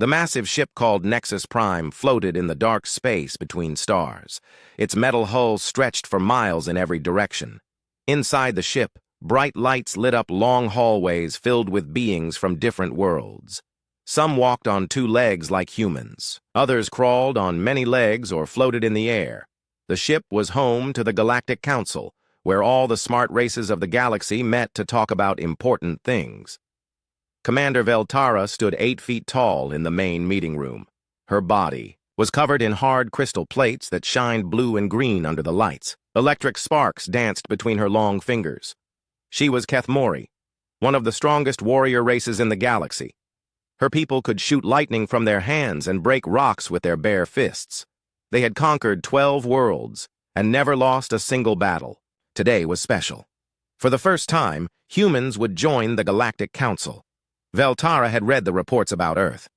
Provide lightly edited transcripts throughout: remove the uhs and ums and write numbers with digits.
The massive ship called Nexus Prime floated in the dark space between stars. Its metal hull stretched for miles in every direction. Inside the ship, bright lights lit up long hallways filled with beings from different worlds. Some walked on two legs like humans. Others crawled on many legs or floated in the air. The ship was home to the Galactic Council, where all the smart races of the galaxy met to talk about important things. Commander Veltara stood 8 feet tall in the main meeting room. Her body was covered in hard crystal plates that shined blue and green under the lights. Electric sparks danced between her long fingers. She was Kethmori, one of the strongest warrior races in the galaxy. Her people could shoot lightning from their hands and break rocks with their bare fists. They had conquered 12 worlds and never lost a single battle. Today was special. For the first time, humans would join the Galactic Council. Veltara had read the reports about Earth.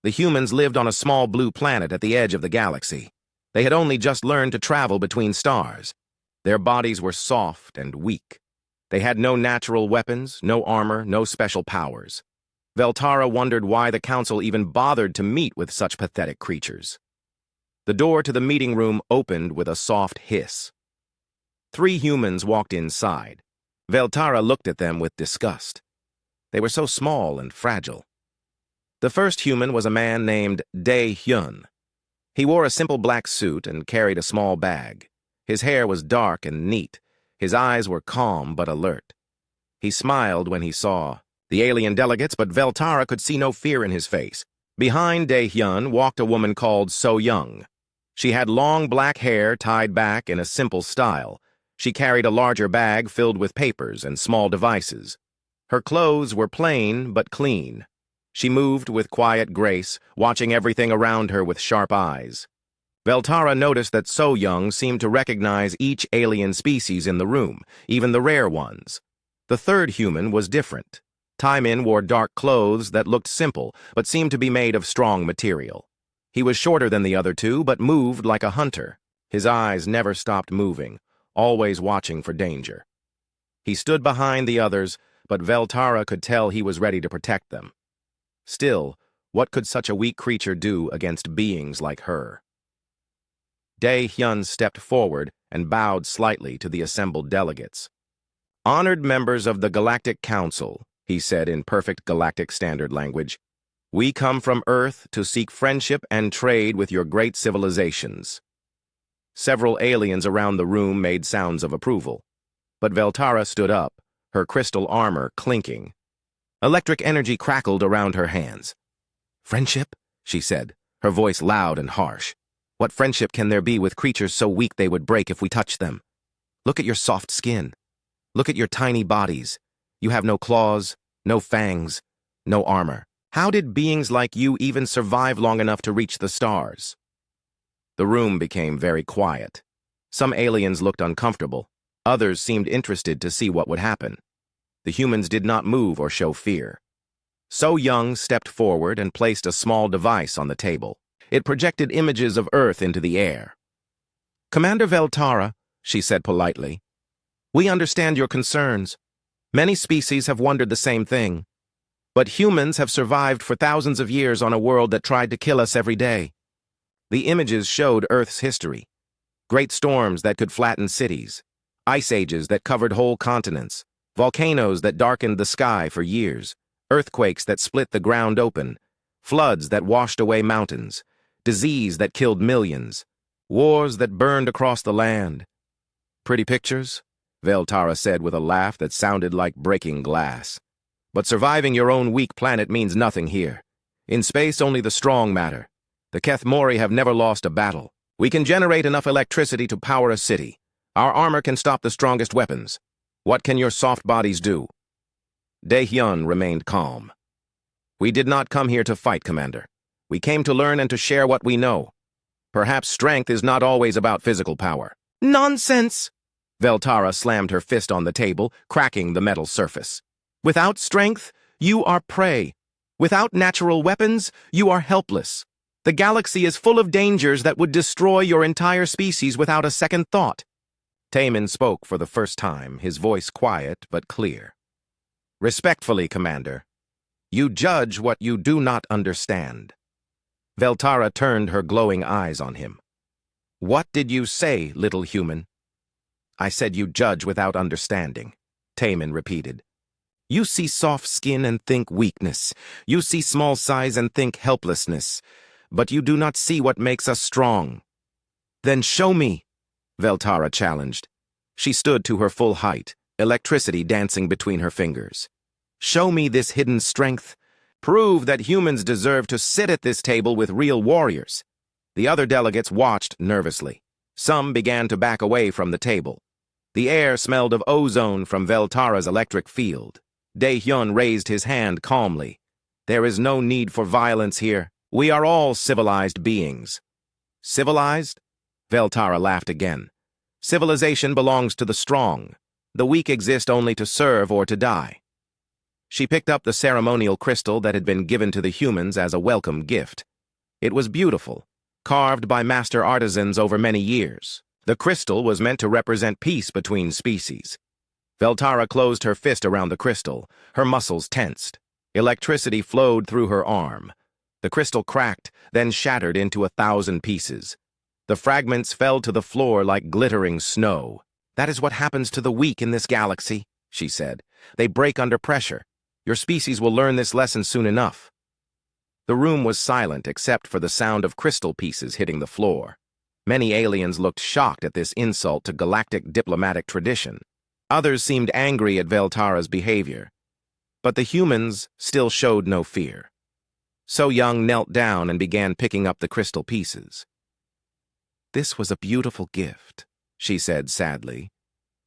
The humans lived on a small blue planet at the edge of the galaxy. They had only just learned to travel between stars. Their bodies were soft and weak. They had no natural weapons, no armor, no special powers. Veltara wondered why the council even bothered to meet with such pathetic creatures. The door to the meeting room opened with a soft hiss. 3 humans walked inside. Veltara looked at them with disgust. They were so small and fragile. The first human was a man named Dae-hyun. He wore a simple black suit and carried a small bag. His hair was dark and neat. His eyes were calm but alert. He smiled when he saw the alien delegates, but Veltara could see no fear in his face. Behind Dae-hyun walked a woman called So-young. She had long black hair tied back in a simple style. She carried a larger bag filled with papers and small devices. Her clothes were plain but clean. She moved with quiet grace, watching everything around her with sharp eyes. Veltara noticed that So-young seemed to recognize each alien species in the room, even the rare ones. The third human was different. Taimin wore dark clothes that looked simple, but seemed to be made of strong material. He was shorter than the other two, but moved like a hunter. His eyes never stopped moving, always watching for danger. He stood behind the others, but Veltara could tell he was ready to protect them. Still, what could such a weak creature do against beings like her? Dae-hyun stepped forward and bowed slightly to the assembled delegates. "Honored members of the Galactic Council," he said in perfect galactic standard language, "we come from Earth to seek friendship and trade with your great civilizations." Several aliens around the room made sounds of approval, but Veltara stood up, her crystal armor clinking. Electric energy crackled around her hands. "Friendship?" she said, her voice loud and harsh. "What friendship can there be with creatures so weak they would break if we touched them? Look at your soft skin. Look at your tiny bodies. You have no claws, no fangs, no armor. How did beings like you even survive long enough to reach the stars?" The room became very quiet. Some aliens looked uncomfortable. Others seemed interested to see what would happen. The humans did not move or show fear. So-young stepped forward and placed a small device on the table. It projected images of Earth into the air. "Commander Veltara," she said politely, "we understand your concerns. Many species have wondered the same thing. But humans have survived for thousands of years on a world that tried to kill us every day." The images showed Earth's history. Great storms that could flatten cities. Ice ages that covered whole continents. Volcanoes that darkened the sky for years. Earthquakes that split the ground open. Floods that washed away mountains. Disease that killed millions. Wars that burned across the land. "Pretty pictures?" Veltara said with a laugh that sounded like breaking glass. "But surviving your own weak planet means nothing here. In space, only the strong matter. The Kethmori have never lost a battle. We can generate enough electricity to power a city. Our armor can stop the strongest weapons. What can your soft bodies do?" Dae-hyun remained calm. "We did not come here to fight, Commander. We came to learn and to share what we know. Perhaps strength is not always about physical power." "Nonsense!" Veltara slammed her fist on the table, cracking the metal surface. "Without strength, you are prey. Without natural weapons, you are helpless. The galaxy is full of dangers that would destroy your entire species without a second thought." Taimin spoke for the first time, his voice quiet but clear. "Respectfully, Commander, you judge what you do not understand. Veltara turned her glowing eyes on him. "What did you say, little human?" "I said you judge without understanding," Taemin repeated. "You see soft skin and think weakness. You see small size and think helplessness. But you do not see what makes us strong." "Then show me," Veltara challenged. She stood to her full height, electricity dancing between her fingers. "Show me this hidden strength. Prove that humans deserve to sit at this table with real warriors." The other delegates watched nervously. Some began to back away from the table. The air smelled of ozone from Veltara's electric field. Dae-hyun raised his hand calmly. "There is no need for violence here. We are all civilized beings." "Civilized?" Veltara laughed again. "Civilization belongs to the strong. The weak exist only to serve or to die." She picked up the ceremonial crystal that had been given to the humans as a welcome gift. It was beautiful, carved by master artisans over many years. The crystal was meant to represent peace between species. Veltara closed her fist around the crystal, her muscles tensed. Electricity flowed through her arm. The crystal cracked, then shattered into 1,000 pieces. The fragments fell to the floor like glittering snow. "That is what happens to the weak in this galaxy," she said. "They break under pressure. Your species will learn this lesson soon enough." The room was silent except for the sound of crystal pieces hitting the floor. Many aliens looked shocked at this insult to galactic diplomatic tradition. Others seemed angry at Veltara's behavior. But the humans still showed no fear. So Young knelt down and began picking up the crystal pieces. "This was a beautiful gift," she said sadly.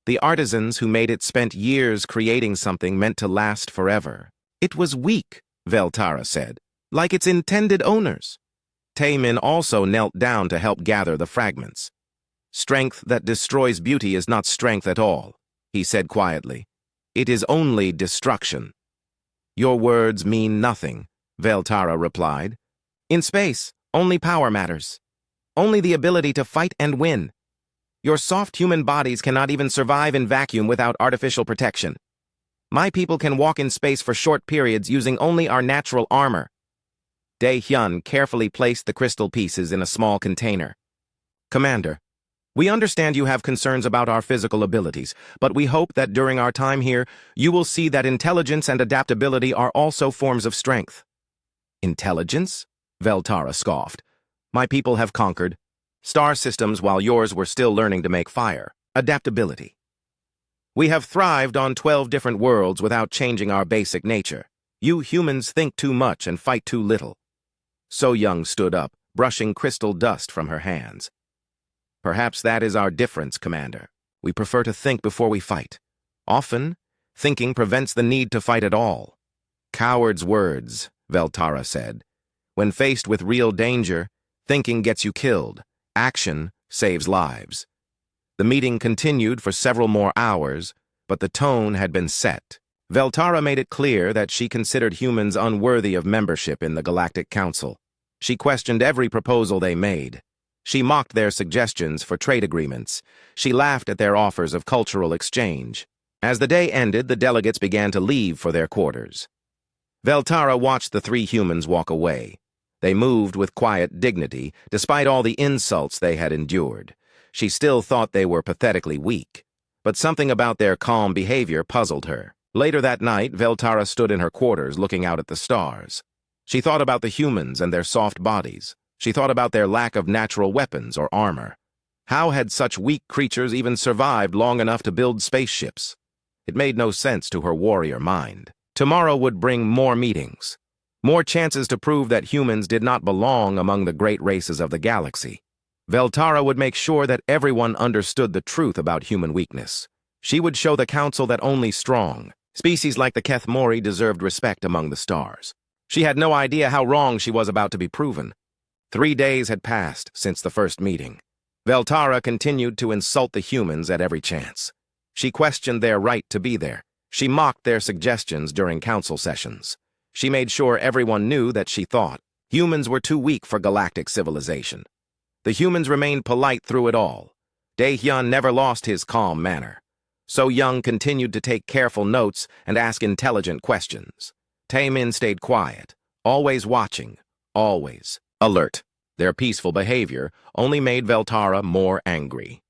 "The artisans who made it spent years creating something meant to last forever." "It was weak," Veltara said, "like its intended owners." Taemin also knelt down to help gather the fragments. "Strength that destroys beauty is not strength at all," he said quietly. "It is only destruction." "Your words mean nothing," Veltara replied. "In space, only power matters. Only the ability to fight and win. Your soft human bodies cannot even survive in vacuum without artificial protection. My people can walk in space for short periods using only our natural armor." Dae-hyun carefully placed the crystal pieces in a small container. "Commander, we understand you have concerns about our physical abilities, but we hope that during our time here, you will see that intelligence and adaptability are also forms of strength." "Intelligence?" Veltara scoffed. "My people have conquered star systems while yours were still learning to make fire. Adaptability. We have thrived on 12 different worlds without changing our basic nature. You humans think too much and fight too little." So Young stood up, brushing crystal dust from her hands. "Perhaps that is our difference, Commander. We prefer to think before we fight. Often, thinking prevents the need to fight at all." "Cowards' words," Veltara said. "When faced with real danger, thinking gets you killed. Action saves lives." The meeting continued for several more hours, but the tone had been set. Veltara made it clear that she considered humans unworthy of membership in the Galactic Council. She questioned every proposal they made. She mocked their suggestions for trade agreements. She laughed at their offers of cultural exchange. As the day ended, the delegates began to leave for their quarters. Veltara watched the 3 humans walk away. They moved with quiet dignity, despite all the insults they had endured. She still thought they were pathetically weak, but something about their calm behavior puzzled her. Later that night, Veltara stood in her quarters looking out at the stars. She thought about the humans and their soft bodies. She thought about their lack of natural weapons or armor. How had such weak creatures even survived long enough to build spaceships? It made no sense to her warrior mind. Tomorrow would bring more meetings. More chances to prove that humans did not belong among the great races of the galaxy. Veltara would make sure that everyone understood the truth about human weakness. She would show the council that only strong species like the Keth Mori deserved respect among the stars. She had no idea how wrong she was about to be proven. 3 days had passed since the first meeting. Veltara continued to insult the humans at every chance. She questioned their right to be there. She mocked their suggestions during council sessions. She made sure everyone knew that she thought humans were too weak for galactic civilization. The humans remained polite through it all. Dae-hyun never lost his calm manner. So Young continued to take careful notes and ask intelligent questions. Taemin stayed quiet, always watching, always. Alert. Their peaceful behavior only made Veltara more angry.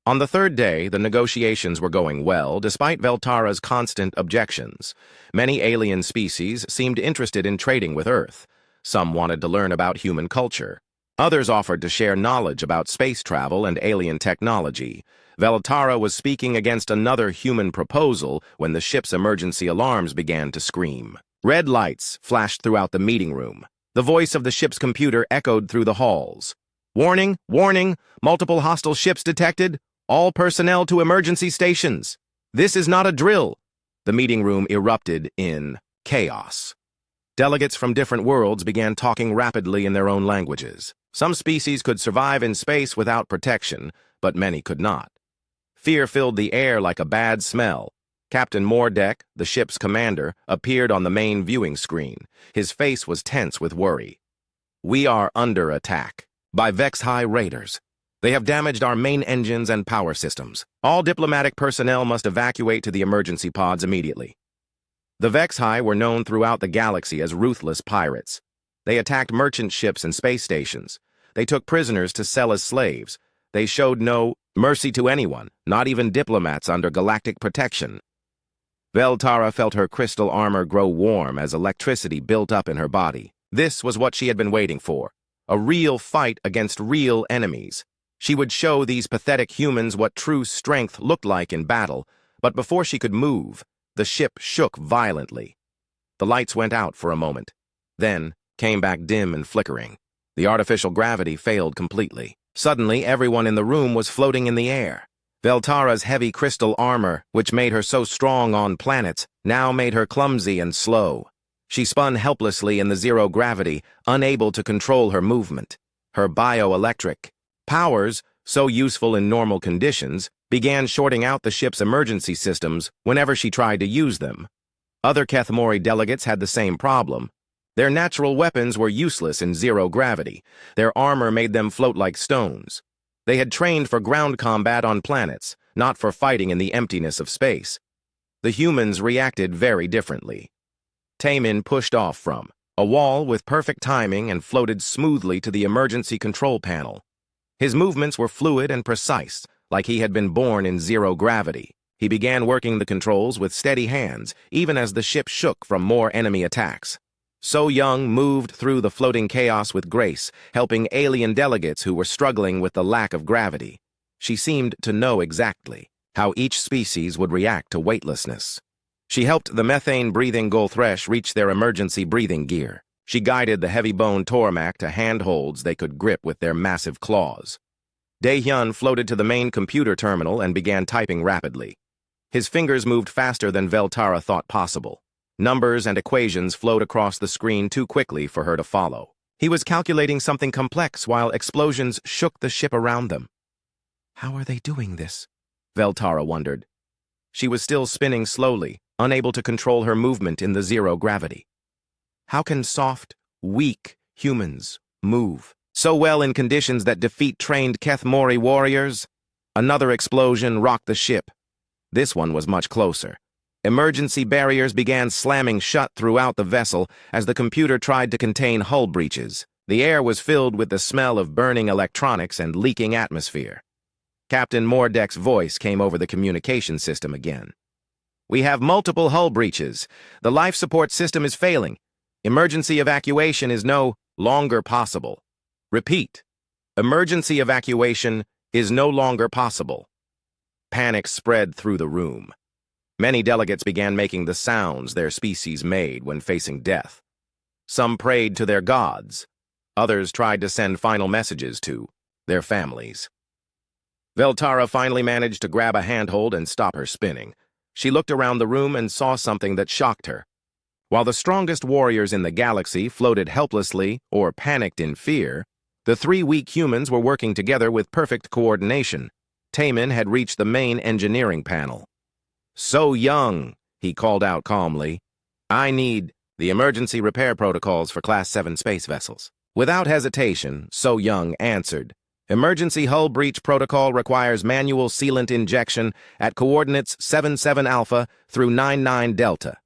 On the third day, the negotiations were going well, despite Veltara's constant objections. Many alien species seemed interested in trading with Earth. Some wanted to learn about human culture. Others offered to share knowledge about space travel and alien technology. Veltara was speaking against another human proposal when the ship's emergency alarms began to scream. Red lights flashed throughout the meeting room. The voice of the ship's computer echoed through the halls. Warning, warning, multiple hostile ships detected. All personnel to emergency stations. This is not a drill. The meeting room erupted in chaos. Delegates from different worlds began talking rapidly in their own languages. Some species could survive in space without protection, but many could not. Fear filled the air like a bad smell. Captain Mordek, the ship's commander, appeared on the main viewing screen. His face was tense with worry. We are under attack by Vex-High raiders. They have damaged our main engines and power systems. All diplomatic personnel must evacuate to the emergency pods immediately. The Vex-High were known throughout the galaxy as ruthless pirates. They attacked merchant ships and space stations. They took prisoners to sell as slaves. They showed no mercy to anyone, not even diplomats under galactic protection. Veltara felt her crystal armor grow warm as electricity built up in her body. This was what she had been waiting for, a real fight against real enemies. She would show these pathetic humans what true strength looked like in battle, but before she could move, the ship shook violently. The lights went out for a moment, then came back dim and flickering. The artificial gravity failed completely. Suddenly, everyone in the room was floating in the air. Veltara's heavy crystal armor, which made her so strong on planets, now made her clumsy and slow. She spun helplessly in the zero gravity, unable to control her movement. Her bioelectric powers, so useful in normal conditions, began shorting out the ship's emergency systems whenever she tried to use them. Other Kethmori delegates had the same problem. Their natural weapons were useless in zero gravity. Their armor made them float like stones. They had trained for ground combat on planets, not for fighting in the emptiness of space. The humans reacted very differently. Taemin pushed off from a wall with perfect timing and floated smoothly to the emergency control panel. His movements were fluid and precise, like he had been born in zero gravity. He began working the controls with steady hands, even as the ship shook from more enemy attacks. So Young moved through the floating chaos with grace, helping alien delegates who were struggling with the lack of gravity. She seemed to know exactly how each species would react to weightlessness. She helped the methane-breathing Golthresh reach their emergency breathing gear. She guided the heavy-boned Tormac to handholds they could grip with their massive claws. Daehyun floated to the main computer terminal and began typing rapidly. His fingers moved faster than Veltara thought possible. Numbers and equations flowed across the screen too quickly for her to follow. He was calculating something complex while explosions shook the ship around them. How are they doing this? Veltara wondered. She was still spinning slowly, unable to control her movement in the zero gravity. How can soft, weak humans move so well in conditions that defeat trained Kethmori warriors? Another explosion rocked the ship. This one was much closer. Emergency barriers began slamming shut throughout the vessel as the computer tried to contain hull breaches. The air was filled with the smell of burning electronics and leaking atmosphere. Captain Mordek's voice came over the communication system again. We have multiple hull breaches. The life support system is failing. Emergency evacuation is no longer possible. Repeat. Emergency evacuation is no longer possible. Panic spread through the room. Many delegates began making the sounds their species made when facing death. Some prayed to their gods. Others tried to send final messages to their families. Veltara finally managed to grab a handhold and stop her spinning. She looked around the room and saw something that shocked her. While the strongest warriors in the galaxy floated helplessly or panicked in fear, the three weak humans were working together with perfect coordination. Taemin had reached the main engineering panel. So Young, he called out calmly. I need the emergency repair protocols for Class 7 space vessels. Without hesitation, So Young answered. Emergency hull breach protocol requires manual sealant injection at coordinates 77 Alpha through 99 Delta.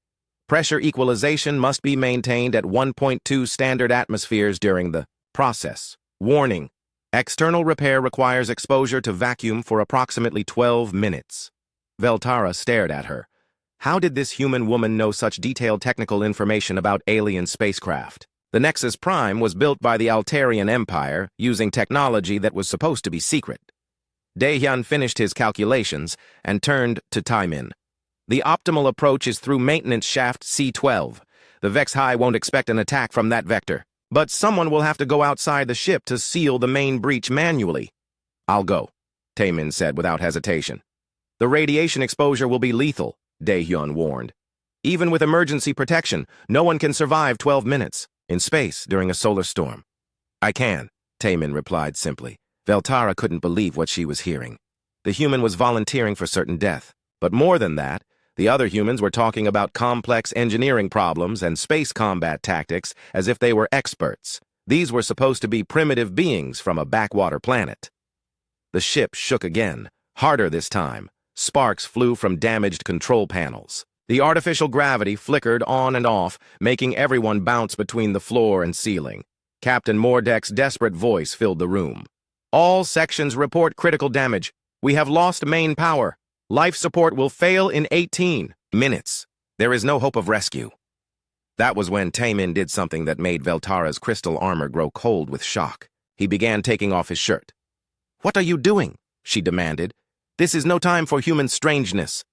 Pressure equalization must be maintained at 1.2 standard atmospheres during the Process. Warning. External repair requires exposure to vacuum for approximately 12 minutes. Veltara stared at her. How did this human woman know such detailed technical information about alien spacecraft? The Nexus Prime was built by the Altarian Empire using technology that was supposed to be secret. Daehyun finished his calculations and turned to Taimin. The optimal approach is through maintenance shaft C12. The Vex High won't expect an attack from that vector. But someone will have to go outside the ship to seal the main breach manually. I'll go, Taimin said without hesitation. The radiation exposure will be lethal, Daehyun warned. Even with emergency protection, no one can survive 12 minutes in space during a solar storm. I can, Taimin replied simply. Veltara couldn't believe what she was hearing. The human was volunteering for certain death. But more than that, the other humans were talking about complex engineering problems and space combat tactics as if they were experts. These were supposed to be primitive beings from a backwater planet. The ship shook again, harder this time. Sparks flew from damaged control panels. The artificial gravity flickered on and off, making everyone bounce between the floor and ceiling. Captain Mordek's desperate voice filled the room. All sections report critical damage. We have lost main power. Life support will fail in 18 minutes. There is no hope of rescue. That was when Taimin did something that made Veltara's crystal armor grow cold with shock. He began taking off his shirt. "What are you doing?" she demanded. "This is no time for human strangeness."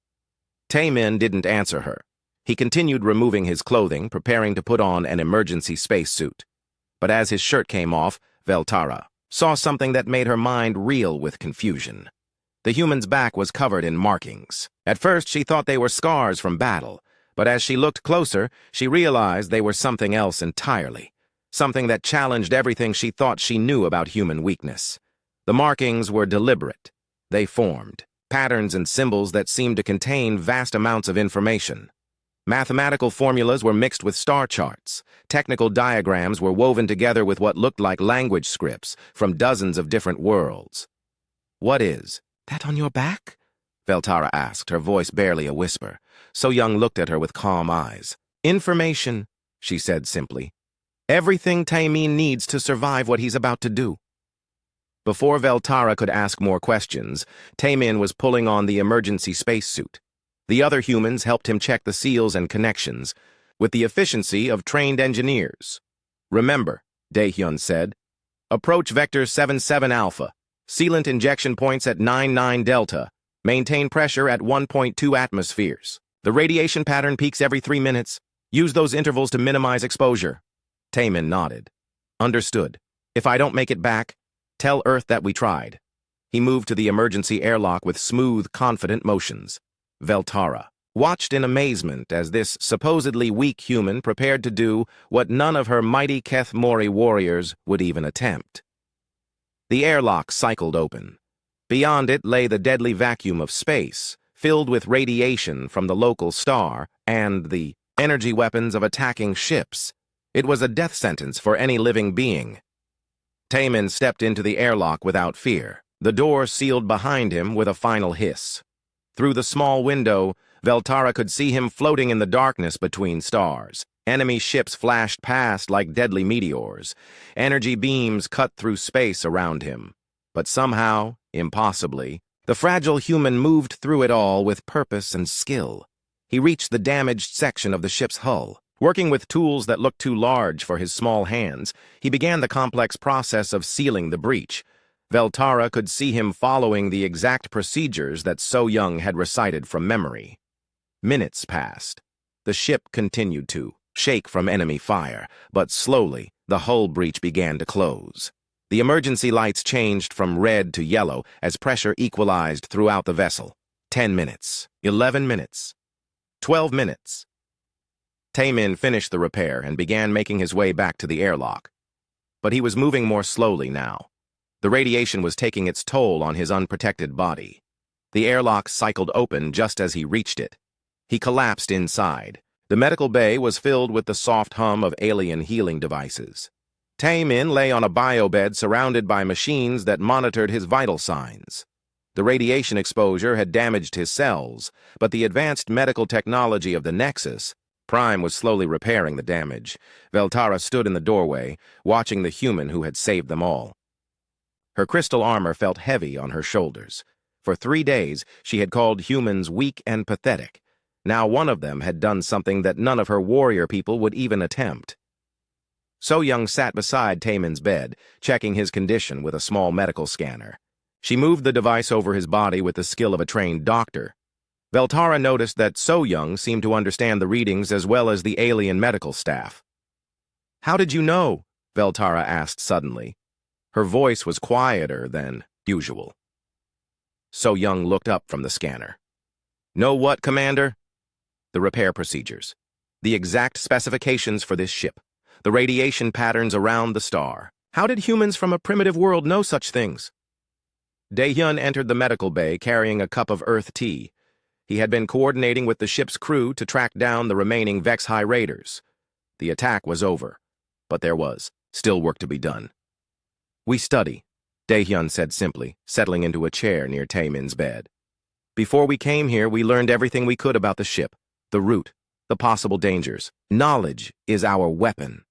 Taimin didn't answer her. He continued removing his clothing, preparing to put on an emergency spacesuit. But as his shirt came off, Veltara saw something that made her mind reel with confusion. The human's back was covered in markings. At first, she thought they were scars from battle, but as she looked closer, she realized they were something else entirely. Something that challenged everything she thought she knew about human weakness. The markings were deliberate. They formed patterns and symbols that seemed to contain vast amounts of information. Mathematical formulas were mixed with star charts. Technical diagrams were woven together with what looked like language scripts from dozens of different worlds. "What is that on your back?" Veltara asked, her voice barely a whisper. So Young looked at her with calm eyes. "Information," she said simply. "Everything Taimin needs to survive what he's about to do." Before Veltara could ask more questions, Taimin was pulling on the emergency spacesuit. The other humans helped him check the seals and connections, with the efficiency of trained engineers. "Remember," Daehyun said, "approach vector 77 Alpha, sealant injection points at 99 Delta, maintain pressure at 1.2 atmospheres. The radiation pattern peaks every 3 minutes. Use those intervals to minimize exposure." Taimin nodded. "Understood. If I don't make it back, tell Earth that we tried." He moved to the emergency airlock with smooth, confident motions. Veltara watched in amazement as this supposedly weak human prepared to do what none of her mighty Keth Mori warriors would even attempt. The airlock cycled open. Beyond it lay the deadly vacuum of space, filled with radiation from the local star and the energy weapons of attacking ships. It was a death sentence for any living being. Taimin stepped into the airlock without fear. The door sealed behind him with a final hiss. Through the small window, Veltara could see him floating in the darkness between stars. Enemy ships flashed past like deadly meteors. Energy beams cut through space around him. But somehow, impossibly, the fragile human moved through it all with purpose and skill. He reached the damaged section of the ship's hull. Working with tools that looked too large for his small hands, he began the complex process of sealing the breach. Veltara could see him following the exact procedures that So Young had recited from memory. Minutes passed. The ship continued to shake from enemy fire, but slowly the hull breach began to close. The emergency lights changed from red to yellow as pressure equalized throughout the vessel. 10 minutes, 11 minutes, 12 minutes. Taimin finished the repair and began making his way back to the airlock. But he was moving more slowly now. The radiation was taking its toll on his unprotected body. The airlock cycled open just as he reached it. He collapsed inside. The medical bay was filled with the soft hum of alien healing devices. Taimin lay on a biobed surrounded by machines that monitored his vital signs. The radiation exposure had damaged his cells, but the advanced medical technology of the Nexus Prime was slowly repairing the damage. Veltara stood in the doorway, watching the human who had saved them all. Her crystal armor felt heavy on her shoulders. For 3 days, she had called humans weak and pathetic. Now one of them had done something that none of her warrior people would even attempt. So Young sat beside Taemin's bed, checking his condition with a small medical scanner. She moved the device over his body with the skill of a trained doctor. Veltara noticed that So Young seemed to understand the readings as well as the alien medical staff. "How did you know?" Veltara asked suddenly. Her voice was quieter than usual. So Young looked up from the scanner. "Know what, Commander?" "The repair procedures. The exact specifications for this ship. The radiation patterns around the star. How did humans from a primitive world know such things?" Daehyun entered the medical bay carrying a cup of Earth tea. He had been coordinating with the ship's crew to track down the remaining Vex-High raiders. The attack was over, but there was still work to be done. "We study," Daehyun said simply, settling into a chair near Taemin's bed. "Before we came here, we learned everything we could about the ship, the route, the possible dangers. Knowledge is our weapon."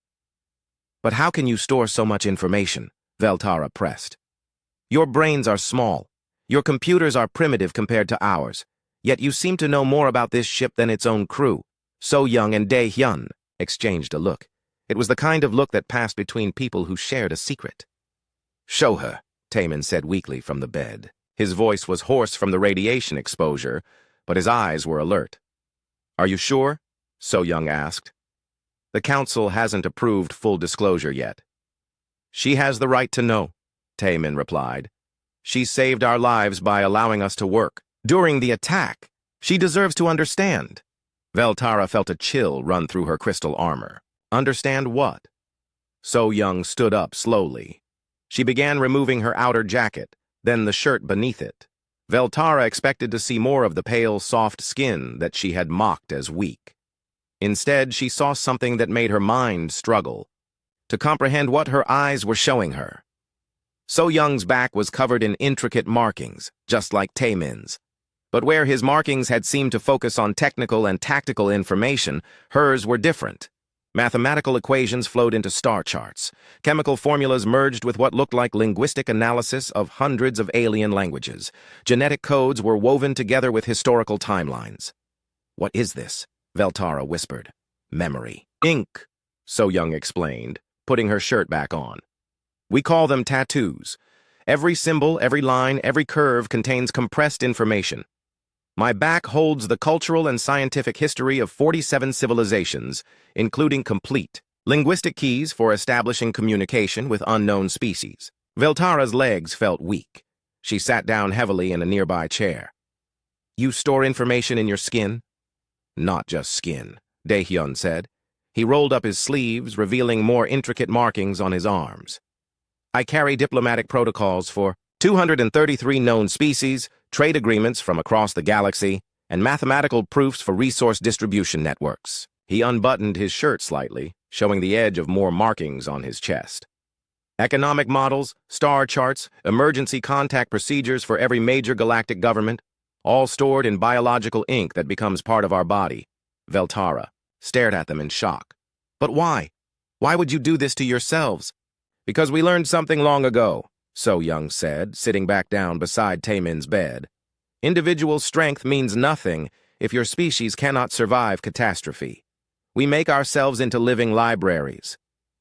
"But how can you store so much information?" Veltara pressed. "Your brains are small. Your computers are primitive compared to ours. Yet you seem to know more about this ship than its own crew." So Young and Daehyun exchanged a look. It was the kind of look that passed between people who shared a secret. "Show her," Taemin said weakly from the bed. His voice was hoarse from the radiation exposure, but his eyes were alert. "Are you sure?" So Young asked. "The Council hasn't approved full disclosure yet." "She has the right to know," Taemin replied. "She saved our lives by allowing us to work during the attack. She deserves to understand." Veltara felt a chill run through her crystal armor. Understand what? So Young stood up slowly. She began removing her outer jacket, then the shirt beneath it. Veltara expected to see more of the pale, soft skin that she had mocked as weak. Instead, she saw something that made her mind struggle to comprehend what her eyes were showing her. So Young's back was covered in intricate markings, just like Taemin's. But where his markings had seemed to focus on technical and tactical information, hers were different. Mathematical equations flowed into star charts. Chemical formulas merged with what looked like linguistic analysis of hundreds of alien languages. Genetic codes were woven together with historical timelines. "What is this?" Veltara whispered. "Memory. Ink," So Young explained, putting her shirt back on. "We call them tattoos. Every symbol, every line, every curve contains compressed information. My back holds the cultural and scientific history of 47 civilizations, including complete linguistic keys for establishing communication with unknown species." Veltara's legs felt weak. She sat down heavily in a nearby chair. "You store information in your skin?" "Not just skin," Daehyun said. He rolled up his sleeves, revealing more intricate markings on his arms. "I carry diplomatic protocols for 233 known species, trade agreements from across the galaxy, and mathematical proofs for resource distribution networks." He unbuttoned his shirt slightly, showing the edge of more markings on his chest. "Economic models, star charts, emergency contact procedures for every major galactic government, all stored in biological ink that becomes part of our body." Veltara stared at them in shock. "But why? Why would you do this to yourselves?" "Because we learned something long ago," So Young said, sitting back down beside Taemin's bed. "Individual strength means nothing if your species cannot survive catastrophe. We make ourselves into living libraries.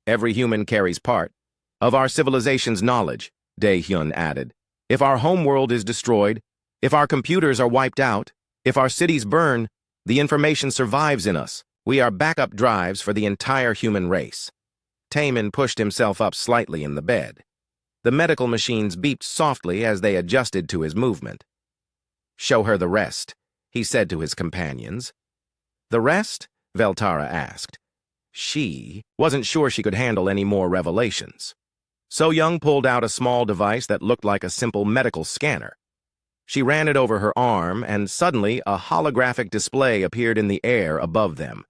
Every human carries part of our civilization's knowledge," Daehyun added. "If our homeworld is destroyed, if our computers are wiped out, if our cities burn, the information survives in us. We are backup drives for the entire human race." Taemin pushed himself up slightly in the bed. The medical machines beeped softly as they adjusted to his movement. "Show her the rest," he said to his companions. "The rest?" Veltara asked. She wasn't sure she could handle any more revelations. So Young pulled out a small device that looked like a simple medical scanner. She ran it over her arm, and suddenly a holographic display appeared in the air above them.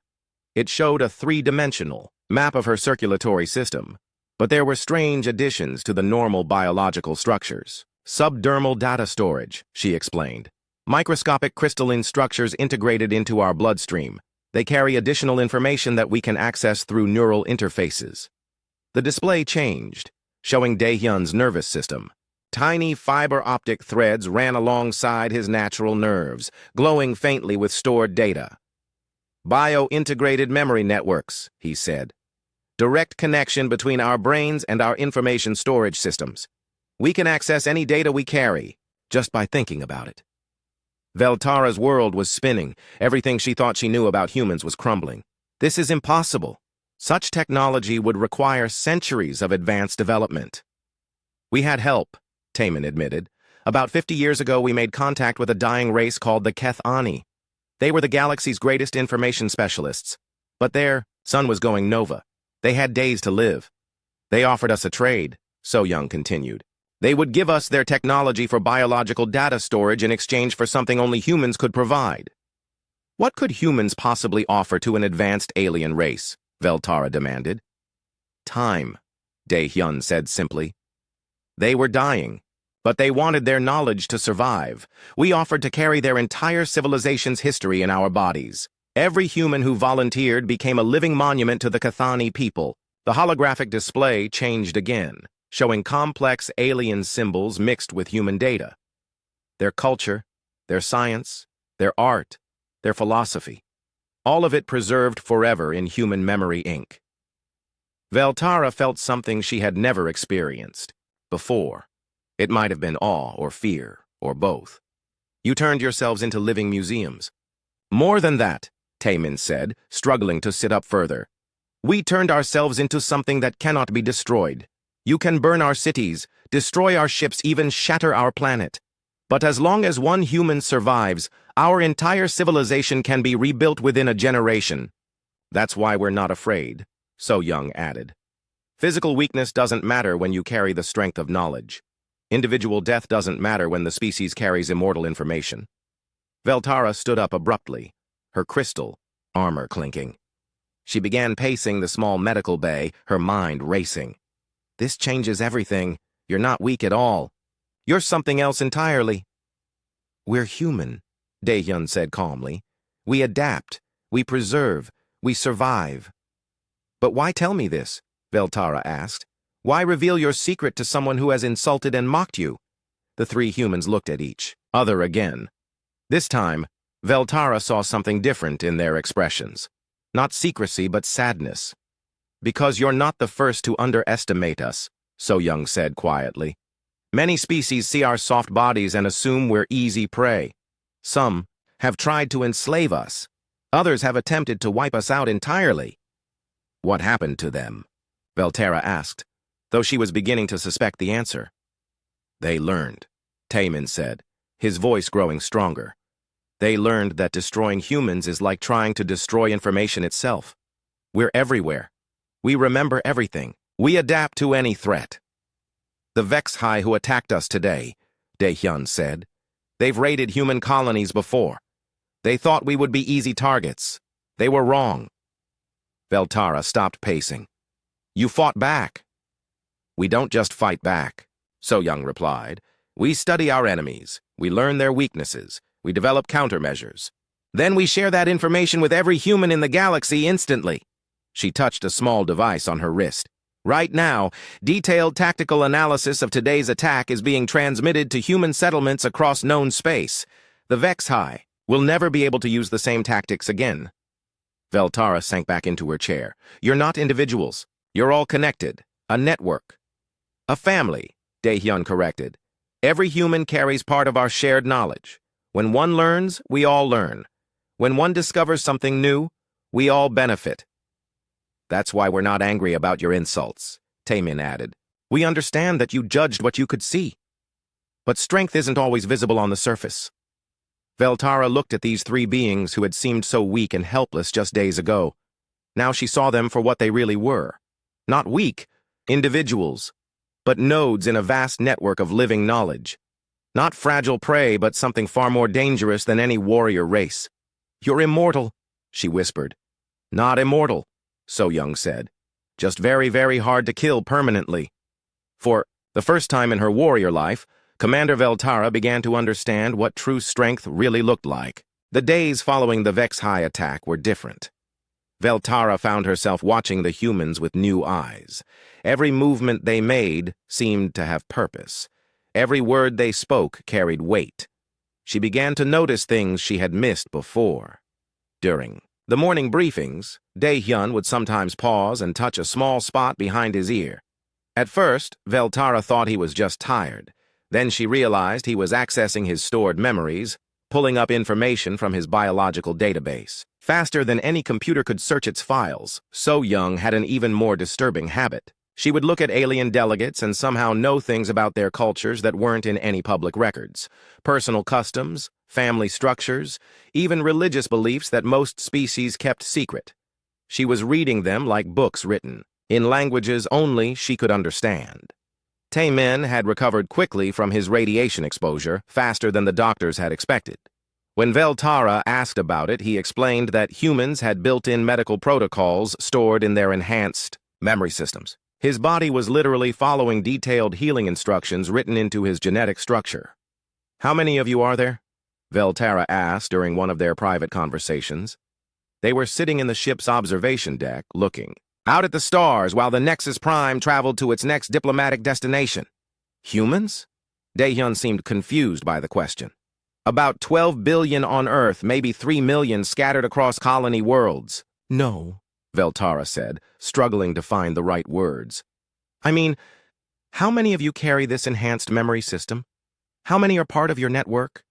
It showed a 3-dimensional map of her circulatory system, but there were strange additions to the normal biological structures. "Subdermal data storage," she explained. "Microscopic crystalline structures integrated into our bloodstream. They carry additional information that we can access through neural interfaces. The display changed, showing Dae-hyun's nervous system. Tiny fiber-optic threads ran alongside his natural nerves, glowing faintly with stored data. Bio-integrated memory networks, he said. Direct connection between our brains and our information storage systems. We can access any data we carry, just by thinking about it. Veltara's world was spinning. Everything she thought she knew about humans was crumbling. This is impossible. Such technology would require centuries of advanced development. We had help, Taemin admitted. About 50 years ago, we made contact with a dying race called the Keth-Ani. They were the galaxy's greatest information specialists. But their sun was going nova. They had days to live. They offered us a trade, So-young continued. They would give us their technology for biological data storage in exchange for something only humans could provide. What could humans possibly offer to an advanced alien race? Veltara demanded. Time, Dae-hyun said simply. They were dying, but they wanted their knowledge to survive. We offered to carry their entire civilization's history in our bodies. Every human who volunteered became a living monument to the Keth-Ani people. The holographic display changed again, showing complex alien symbols mixed with human data. Their culture, their science, their art, their philosophy. All of it preserved forever in human memory ink. Veltara felt something she had never experienced before. It might have been awe or fear, or both. You turned yourselves into living museums. More than that, Taemin said, struggling to sit up further. We turned ourselves into something that cannot be destroyed. You can burn our cities, destroy our ships, even shatter our planet. But as long as one human survives, our entire civilization can be rebuilt within a generation. That's why we're not afraid, So-young added. Physical weakness doesn't matter when you carry the strength of knowledge. Individual death doesn't matter when the species carries immortal information. Veltara stood up abruptly, her crystal armor clinking. She began pacing the small medical bay, her mind racing. This changes everything. You're not weak at all. You're something else entirely. We're human, Dae-hyun said calmly. We adapt, we preserve, we survive. But why tell me this? Veltara asked. Why reveal your secret to someone who has insulted and mocked you? The three humans looked at each other again. This time, Veltara saw something different in their expressions. Not secrecy, but sadness. Because you're not the first to underestimate us, So-young said quietly. Many species see our soft bodies and assume we're easy prey. Some have tried to enslave us. Others have attempted to wipe us out entirely. What happened to them? Veltara asked, though she was beginning to suspect the answer. They learned, Taemin said, his voice growing stronger. They learned that destroying humans is like trying to destroy information itself. We're everywhere. We remember everything. We adapt to any threat. The Vexhai who attacked us today, Dae-hyun said. They've raided human colonies before. They thought we would be easy targets. They were wrong. Veltara stopped pacing. You fought back. We don't just fight back, So-young replied. We study our enemies. We learn their weaknesses. We develop countermeasures. Then we share that information with every human in the galaxy instantly. She touched a small device on her wrist. Right now, detailed tactical analysis of today's attack is being transmitted to human settlements across known space. The Vexhai will never be able to use the same tactics again. Veltara sank back into her chair. You're not individuals. You're all connected. A network. A family, Dae-hyun corrected. Every human carries part of our shared knowledge. When one learns, we all learn. When one discovers something new, we all benefit. That's why we're not angry about your insults, Taemin added. We understand that you judged what you could see. But strength isn't always visible on the surface. Veltara looked at these three beings who had seemed so weak and helpless just days ago. Now she saw them for what they really were. Not weak, individuals, but nodes in a vast network of living knowledge. Not fragile prey, but something far more dangerous than any warrior race. You're immortal, she whispered. Not immortal, So-young said. Just very, very hard to kill permanently. For the first time in her warrior life, Commander Veltara began to understand what true strength really looked like. The days following the Vex-High attack were different. Veltara found herself watching the humans with new eyes. Every movement they made seemed to have purpose. Every word they spoke carried weight. She began to notice things she had missed before. During the morning briefings, Dae-hyun would sometimes pause and touch a small spot behind his ear. At first, Veltara thought he was just tired. Then she realized he was accessing his stored memories, pulling up information from his biological database. Faster than any computer could search its files, So-young had an even more disturbing habit. She would look at alien delegates and somehow know things about their cultures that weren't in any public records. Personal customs, family structures, even religious beliefs that most species kept secret. She was reading them like books written, in languages only she could understand. Taemin had recovered quickly from his radiation exposure, faster than the doctors had expected. When Veltara asked about it, he explained that humans had built-in medical protocols stored in their enhanced memory systems. His body was literally following detailed healing instructions written into his genetic structure. "How many of you are there?" Veltara asked during one of their private conversations. They were sitting in the ship's observation deck, looking out at the stars while the Nexus Prime traveled to its next diplomatic destination. "Humans?" Dae-hyun seemed confused by the question. "About 12 billion on Earth, maybe 3 million scattered across colony worlds." "No," Veltara said, struggling to find the right words. "I mean, how many of you carry this enhanced memory system? How many are part of your network?"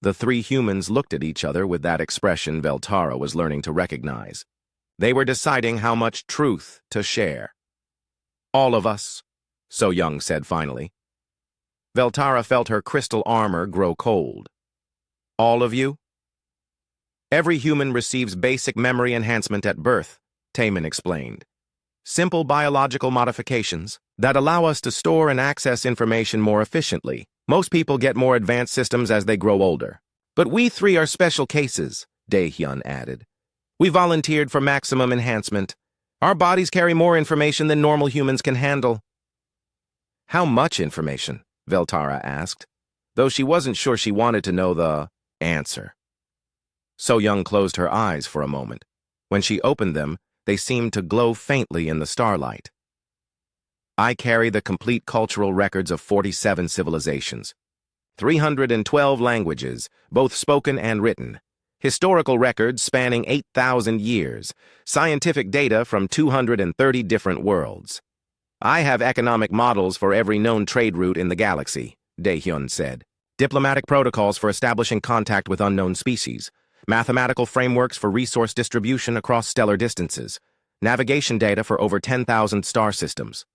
The three humans looked at each other with that expression Veltara was learning to recognize. They were deciding how much truth to share. "All of us," So-young said finally. Veltara felt her crystal armor grow cold. "All of you?" "Every human receives basic memory enhancement at birth," Taemin explained. "Simple biological modifications that allow us to store and access information more efficiently. Most people get more advanced systems as they grow older. But we three are special cases," Dae-hyun added. "We volunteered for maximum enhancement. Our bodies carry more information than normal humans can handle." "How much information?" Veltara asked, though she wasn't sure she wanted to know the answer. So-young closed her eyes for a moment. When she opened them, they seemed to glow faintly in the starlight. "I carry the complete cultural records of 47 civilizations, 312 languages, both spoken and written, historical records spanning 8,000 years, scientific data from 230 different worlds. I have economic models for every known trade route in the galaxy," Dae-hyun said. "Diplomatic protocols for establishing contact with unknown species, mathematical frameworks for resource distribution across stellar distances, navigation data for over 10,000 star systems."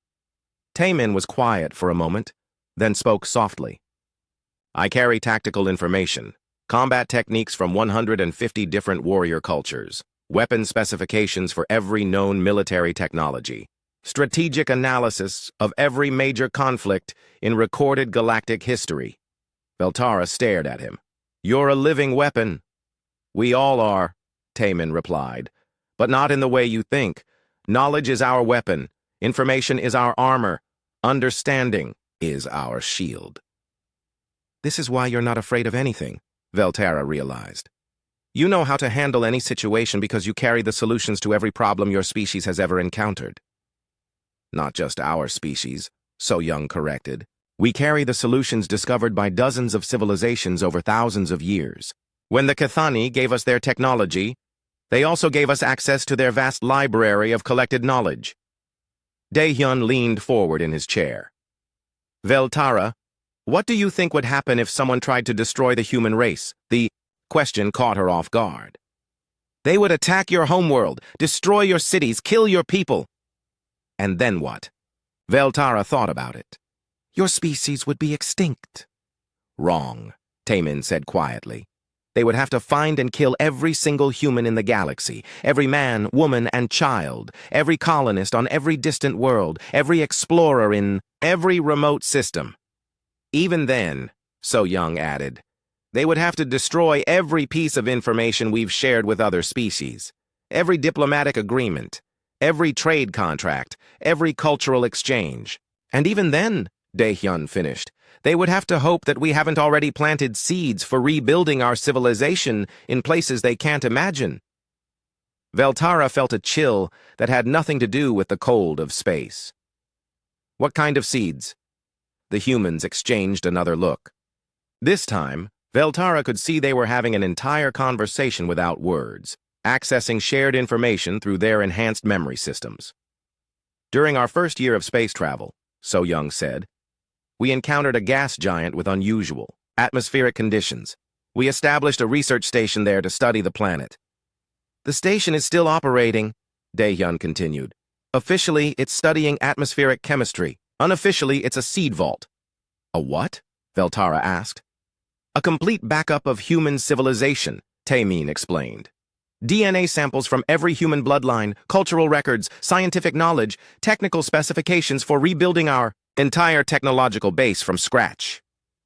Taemin was quiet for a moment, then spoke softly. "I carry tactical information, combat techniques from 150 different warrior cultures, weapon specifications for every known military technology, strategic analysis of every major conflict in recorded galactic history." Veltara stared at him. "You're a living weapon." "We all are," Taemin replied, "but not in the way you think. Knowledge is our weapon. Information is our armor. Understanding is our shield." "This is why you're not afraid of anything," Veltara realized. "You know how to handle any situation because you carry the solutions to every problem your species has ever encountered." "Not just our species," So-young corrected. "We carry the solutions discovered by dozens of civilizations over thousands of years. When the Cathani gave us their technology, they also gave us access to their vast library of collected knowledge." Dae-hyun leaned forward in his chair. "Veltara, what do you think would happen if someone tried to destroy the human race?" The question caught her off guard. "They would attack your homeworld, destroy your cities, kill your people." "And then what?" Veltara thought about it. "Your species would be extinct." "Wrong," Taemin said quietly. "They would have to find and kill every single human in the galaxy, every man, woman, and child, every colonist on every distant world, every explorer in every remote system. Even then," So-young added, "they would have to destroy every piece of information we've shared with other species, every diplomatic agreement, every trade contract, every cultural exchange. And even then," Dae-hyun finished, They would have to hope that we haven't already planted seeds for rebuilding our civilization in places they can't imagine. Veltara felt a chill that had nothing to do with the cold of space. What kind of seeds? The humans exchanged another look. This time, Veltara could see they were having an entire conversation without words, accessing shared information through their enhanced memory systems. During our first year of space travel, So Young said, we encountered a gas giant with unusual atmospheric conditions. We established a research station there to study the planet. The station is still operating, Dae-hyun continued. Officially, it's studying atmospheric chemistry. Unofficially, it's a seed vault. A what? Veltara asked. A complete backup of human civilization, Taemin explained. DNA samples from every human bloodline, cultural records, scientific knowledge, technical specifications for rebuilding our entire technological base from scratch.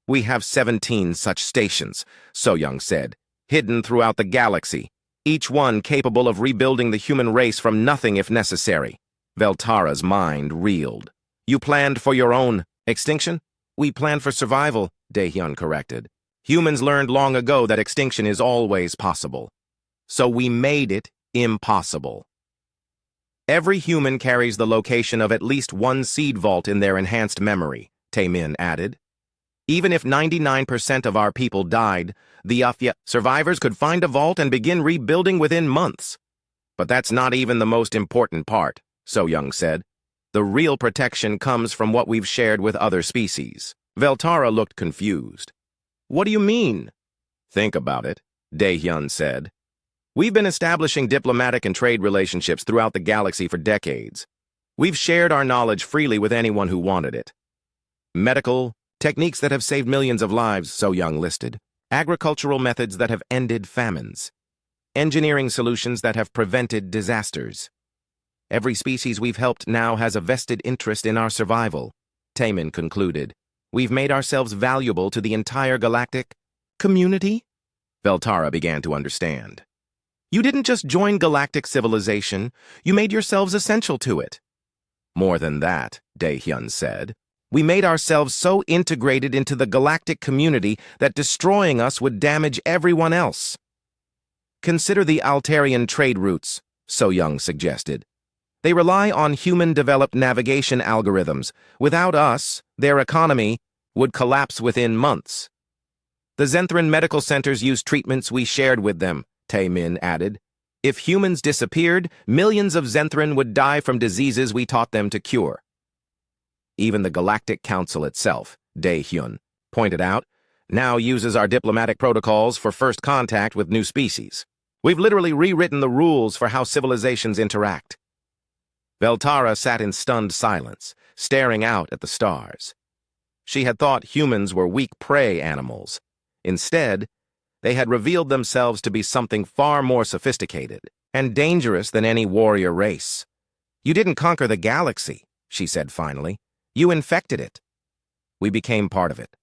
We have 17 such stations, So Young said, hidden throughout the galaxy, each one capable of rebuilding the human race from nothing if necessary. Veltara's mind reeled. You planned for your own extinction? We planned for survival, Dae-hyun corrected. Humans learned long ago that extinction is always possible. So we made it impossible. Every human carries the location of at least one seed vault in their enhanced memory, Taemin added. Even if 99% of our people died, the survivors could find a vault and begin rebuilding within months. But that's not even the most important part, So Young said. The real protection comes from what we've shared with other species. Veltara looked confused. What do you mean? Think about it, Dae-hyun said. We've been establishing diplomatic and trade relationships throughout the galaxy for decades. We've shared our knowledge freely with anyone who wanted it. Medical techniques that have saved millions of lives, So Young listed. Agricultural methods that have ended famines. Engineering solutions that have prevented disasters. Every species we've helped now has a vested interest in our survival, Taemin concluded. We've made ourselves valuable to the entire galactic community? Veltara began to understand. You didn't just join galactic civilization, you made yourselves essential to it. More than that, Dae-hyun said. We made ourselves so integrated into the galactic community that destroying us would damage everyone else. Consider the Altarian trade routes, So Young suggested. They rely on human-developed navigation algorithms. Without us, their economy would collapse within months. The Zenthran medical centers use treatments we shared with them, Taemin added. If humans disappeared, millions of Zenthran would die from diseases we taught them to cure. Even the Galactic Council itself, Dae-hyun pointed out, now uses our diplomatic protocols for first contact with new species. We've literally rewritten the rules for how civilizations interact. Veltara sat in stunned silence, staring out at the stars. She had thought humans were weak prey animals. Instead, they had revealed themselves to be something far more sophisticated and dangerous than any warrior race. You didn't conquer the galaxy, she said finally. You infected it. We became part of it.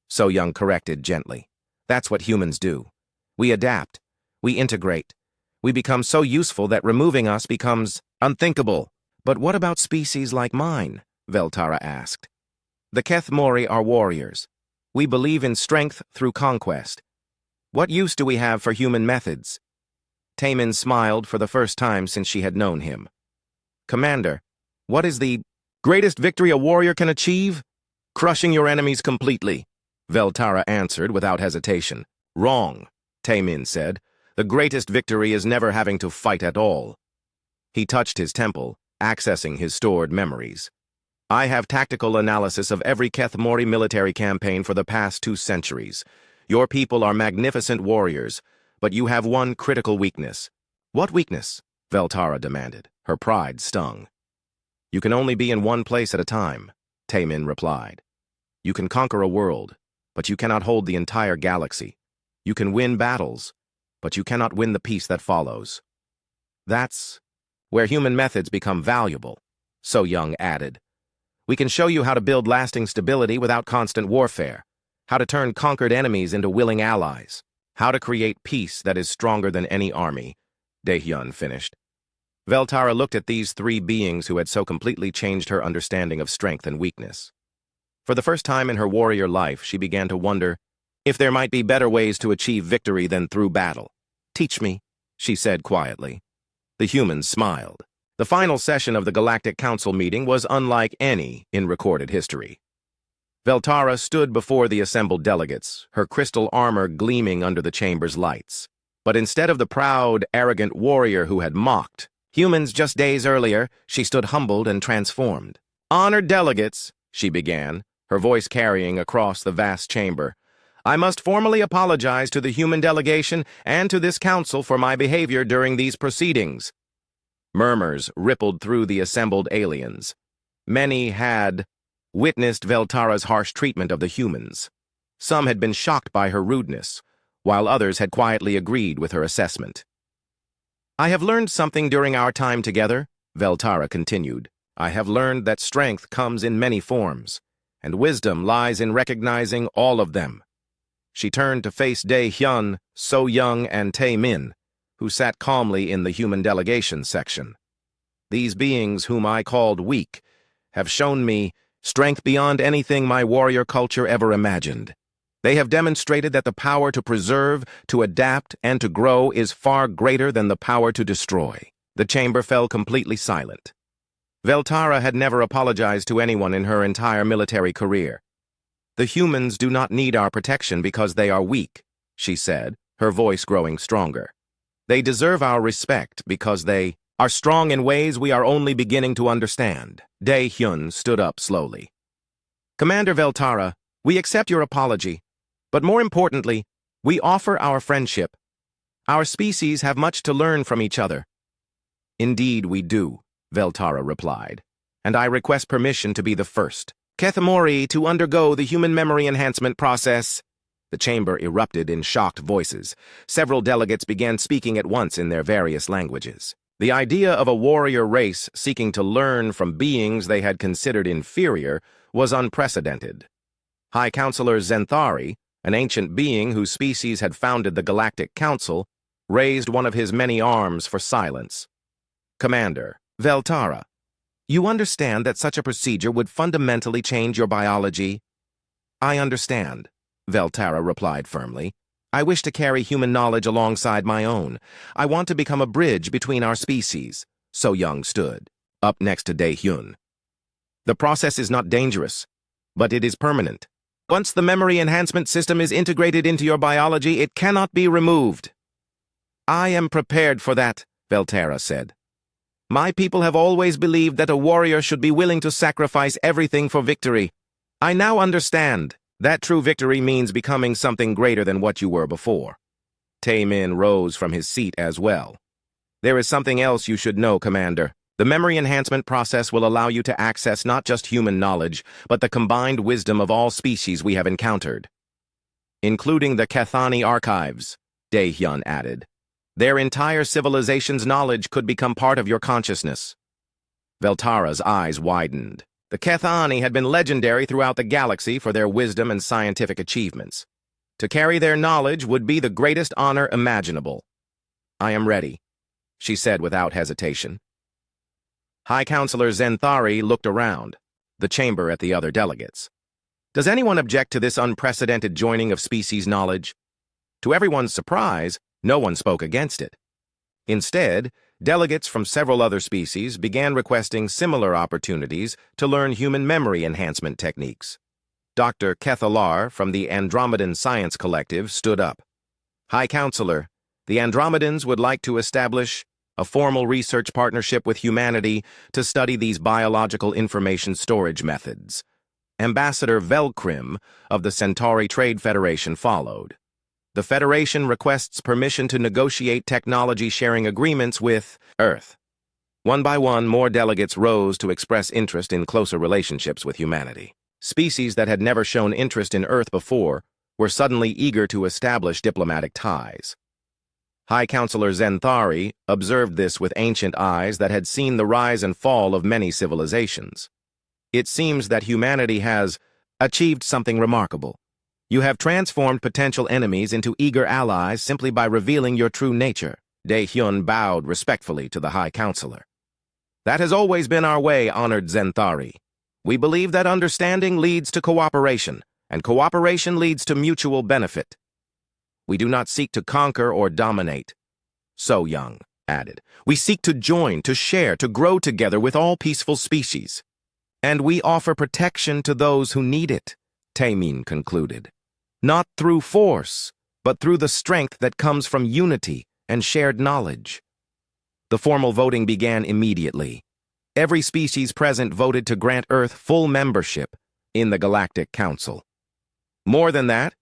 So Young corrected gently. That's what humans do. We adapt. We integrate. We become so useful that removing us becomes unthinkable. But what about species like mine? Veltara asked. The Keth Mori are warriors. We believe in strength through conquest. What use do we have for human methods? Taemin smiled for the first time since she had known him. Commander, what is the greatest victory a warrior can achieve? Crushing your enemies completely, Veltara answered without hesitation. Wrong, Taemin said. The greatest victory is never having to fight at all. He touched his temple, accessing his stored memories. I have tactical analysis of every Keth Mori military campaign for the past 2 centuries. Your people are magnificent warriors, but you have one critical weakness. What weakness? Veltara demanded. Her pride stung. You can only be in one place at a time, Taemin replied. You can conquer a world, but you cannot hold the entire galaxy. You can win battles, but you cannot win the peace that follows. That's where human methods become valuable, So Young added. We can show you how to build lasting stability without constant warfare, how to turn conquered enemies into willing allies, how to create peace that is stronger than any army, Dae-hyun finished. Veltara looked at these 3 beings who had so completely changed her understanding of strength and weakness. For the first time in her warrior life, she began to wonder if there might be better ways to achieve victory than through battle. "Teach me," she said quietly. The humans smiled. The final session of the Galactic Council meeting was unlike any in recorded history. Veltara stood before the assembled delegates, her crystal armor gleaming under the chamber's lights. But instead of the proud, arrogant warrior who had mocked humans just days earlier, she stood humbled and transformed. "Honored delegates," she began, her voice carrying across the vast chamber, "I must formally apologize to the human delegation and to this council for my behavior during these proceedings." Murmurs rippled through the assembled aliens. Many had witnessed Veltara's harsh treatment of the humans. Some had been shocked by her rudeness, while others had quietly agreed with her assessment. "I have learned something during our time together," Veltara continued. "I have learned that strength comes in many forms, and wisdom lies in recognizing all of them." She turned to face Dae-hyun, So-young, and Tae-min, who sat calmly in the human delegation section. "These beings, whom I called weak, have shown me strength beyond anything my warrior culture ever imagined. They have demonstrated that the power to preserve, to adapt, and to grow is far greater than the power to destroy." The chamber fell completely silent. Veltara had never apologized to anyone in her entire military career. "The humans do not need our protection because they are weak," she said, her voice growing stronger. "They deserve our respect because they are strong in ways we are only beginning to understand." Dae-hyun stood up slowly. "Commander Veltara, we accept your apology, but more importantly, we offer our friendship. Our species have much to learn from each other." "Indeed we do," Veltara replied, "and I request permission to be the first Kethamori to undergo the human memory enhancement process." The chamber erupted in shocked voices. Several delegates began speaking at once in their various languages. The idea of a warrior race seeking to learn from beings they had considered inferior was unprecedented. High Counselor Zenthari, an ancient being whose species had founded the Galactic Council, raised one of his many arms for silence. "Commander, Veltara, you understand that such a procedure would fundamentally change your biology?" "I understand," Veltara replied firmly. "I wish to carry human knowledge alongside my own. I want to become a bridge between our species." So-young stood, up next to Dae-hyun. "The process is not dangerous, but it is permanent. Once the memory enhancement system is integrated into your biology, it cannot be removed." "I am prepared for that," Veltara said. "My people have always believed that a warrior should be willing to sacrifice everything for victory. I now understand that true victory means becoming something greater than what you were before." Tae-min rose from his seat as well. "There is something else you should know, Commander. The memory enhancement process will allow you to access not just human knowledge, but the combined wisdom of all species we have encountered, including the Kethani archives," Dae-hyun added. "Their entire civilization's knowledge could become part of your consciousness." Veltara's eyes widened. The Kethani had been legendary throughout the galaxy for their wisdom and scientific achievements. To carry their knowledge would be the greatest honor imaginable. "I am ready," she said without hesitation. High Counselor Zenthari looked around, the chamber at the other delegates. "Does anyone object to this unprecedented joining of species knowledge?" To everyone's surprise, no one spoke against it. Instead, delegates from several other species began requesting similar opportunities to learn human memory enhancement techniques. Dr. Kethalar from the Andromedan Science Collective stood up. "High Counselor, the Andromedans would like to establish a formal research partnership with humanity to study these biological information storage methods." Ambassador Velkrim of the Centauri Trade Federation followed. "The Federation requests permission to negotiate technology-sharing agreements with Earth." One by one, more delegates rose to express interest in closer relationships with humanity. Species that had never shown interest in Earth before were suddenly eager to establish diplomatic ties. High Counselor Zenthari observed this with ancient eyes that had seen the rise and fall of many civilizations. "It seems that humanity has achieved something remarkable. You have transformed potential enemies into eager allies simply by revealing your true nature." Dae-hyun bowed respectfully to the High Counselor. "That has always been our way, honored Zenthari. We believe that understanding leads to cooperation, and cooperation leads to mutual benefit. We do not seek to conquer or dominate. So Young added, we seek to join, to share, to grow together with all peaceful species. And we offer protection to those who need it, Taemin concluded. Not through force, but through the strength that comes from unity and shared knowledge. The formal voting began immediately. Every species present voted to grant Earth full membership in the Galactic Council. More than that,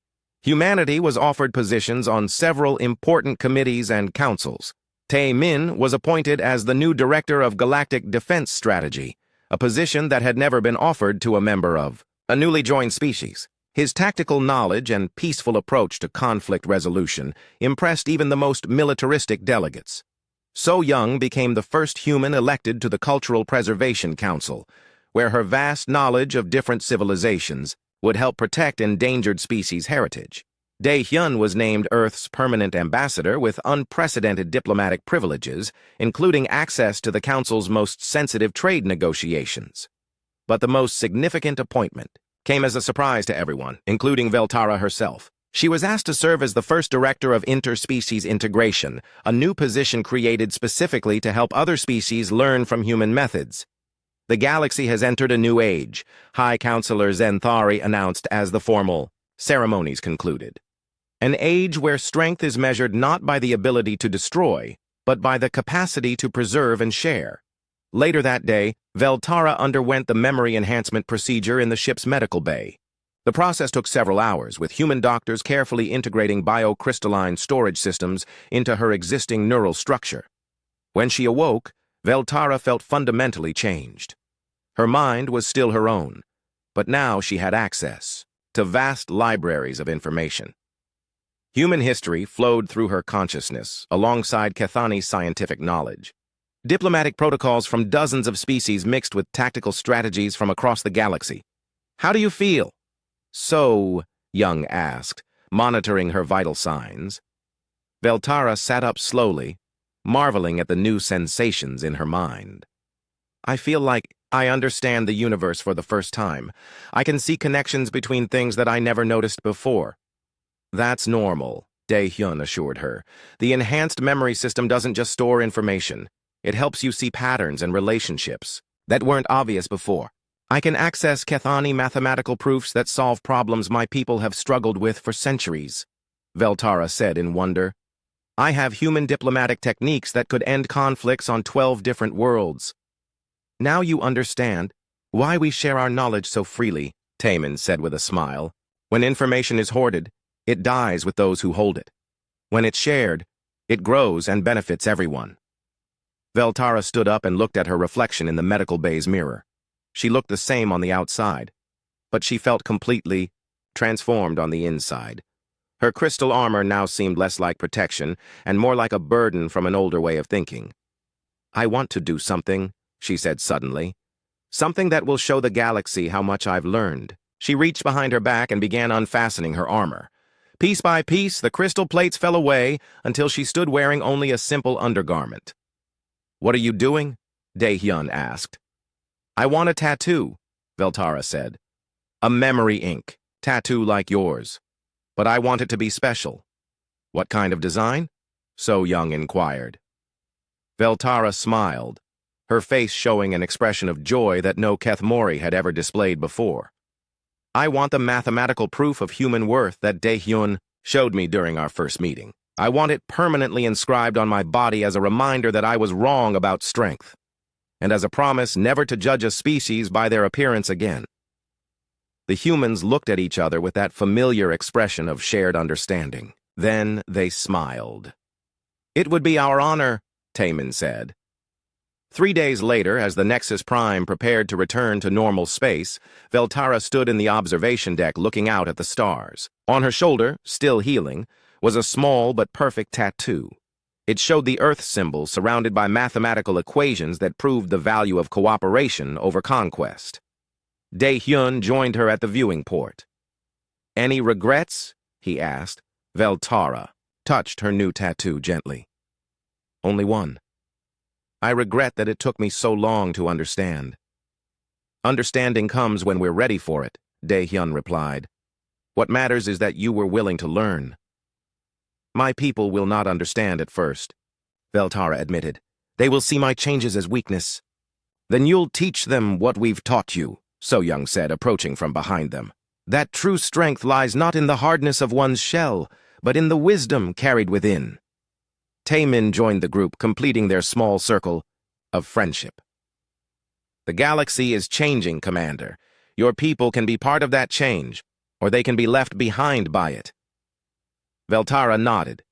humanity was offered positions on several important committees and councils. Taemin was appointed as the new director of Galactic Defense Strategy, a position that had never been offered to a member of a newly joined species. His tactical knowledge and peaceful approach to conflict resolution impressed even the most militaristic delegates. So Young became the first human elected to the Cultural Preservation Council, where her vast knowledge of different civilizations would help protect endangered species heritage. Dae-hyun was named Earth's permanent ambassador with unprecedented diplomatic privileges, including access to the Council's most sensitive trade negotiations. But the most significant appointment came as a surprise to everyone, including Veltara herself. She was asked to serve as the first director of interspecies integration, a new position created specifically to help other species learn from human methods. The galaxy has entered a new age, High Counselor Zenthari announced as the formal ceremonies concluded. An age where strength is measured not by the ability to destroy, but by the capacity to preserve and share. Later that day, Veltara underwent the memory enhancement procedure in the ship's medical bay. The process took several hours, with human doctors carefully integrating biocrystalline storage systems into her existing neural structure. When she awoke, Veltara felt fundamentally changed. Her mind was still her own, but now she had access to vast libraries of information. Human history flowed through her consciousness, alongside Kethani's scientific knowledge. Diplomatic protocols from dozens of species mixed with tactical strategies from across the galaxy. How do you feel? So, Young asked, monitoring her vital signs. Veltara sat up slowly, marveling at the new sensations in her mind. I feel like I understand the universe for the first time. I can see connections between things that I never noticed before. That's normal, Dae-hyun assured her. The enhanced memory system doesn't just store information. It helps you see patterns and relationships that weren't obvious before. I can access Kethani mathematical proofs that solve problems my people have struggled with for centuries, Veltara said in wonder. I have human diplomatic techniques that could end conflicts on 12 different worlds. Now you understand why we share our knowledge so freely, Taemin said with a smile. When information is hoarded, it dies with those who hold it. When it's shared, it grows and benefits everyone. Veltara stood up and looked at her reflection in the medical bay's mirror. She looked the same on the outside, but she felt completely transformed on the inside. Her crystal armor now seemed less like protection and more like a burden from an older way of thinking. I want to do something, she said suddenly. Something that will show the galaxy how much I've learned. She reached behind her back and began unfastening her armor. Piece by piece, the crystal plates fell away until she stood wearing only a simple undergarment. What are you doing? Dae-hyun asked. I want a tattoo, Veltara said. A memory ink, tattoo like yours. But I want it to be special. What kind of design? So Young inquired. Veltara smiled, her face showing an expression of joy that no Kethmori had ever displayed before. I want the mathematical proof of human worth that Dae-hyun showed me during our first meeting. I want it permanently inscribed on my body as a reminder that I was wrong about strength, and as a promise never to judge a species by their appearance again. The humans looked at each other with that familiar expression of shared understanding. Then they smiled. It would be our honor, Taemin said. 3 days later, as the Nexus Prime prepared to return to normal space, Veltara stood in the observation deck looking out at the stars. On her shoulder, still healing, was a small but perfect tattoo. It showed the Earth symbol surrounded by mathematical equations that proved the value of cooperation over conquest. Dae-hyun joined her at the viewing port. Any regrets? He asked. Veltara touched her new tattoo gently. Only one. I regret that it took me so long to understand. Understanding comes when we're ready for it, Dae-hyun replied. What matters is that you were willing to learn. My people will not understand at first, Veltara admitted. They will see my changes as weakness. Then you'll teach them what we've taught you, So-young said, approaching from behind them. That true strength lies not in the hardness of one's shell, but in the wisdom carried within. Taemin joined the group, completing their small circle of friendship. The galaxy is changing, Commander. Your people can be part of that change, or they can be left behind by it. Veltara nodded.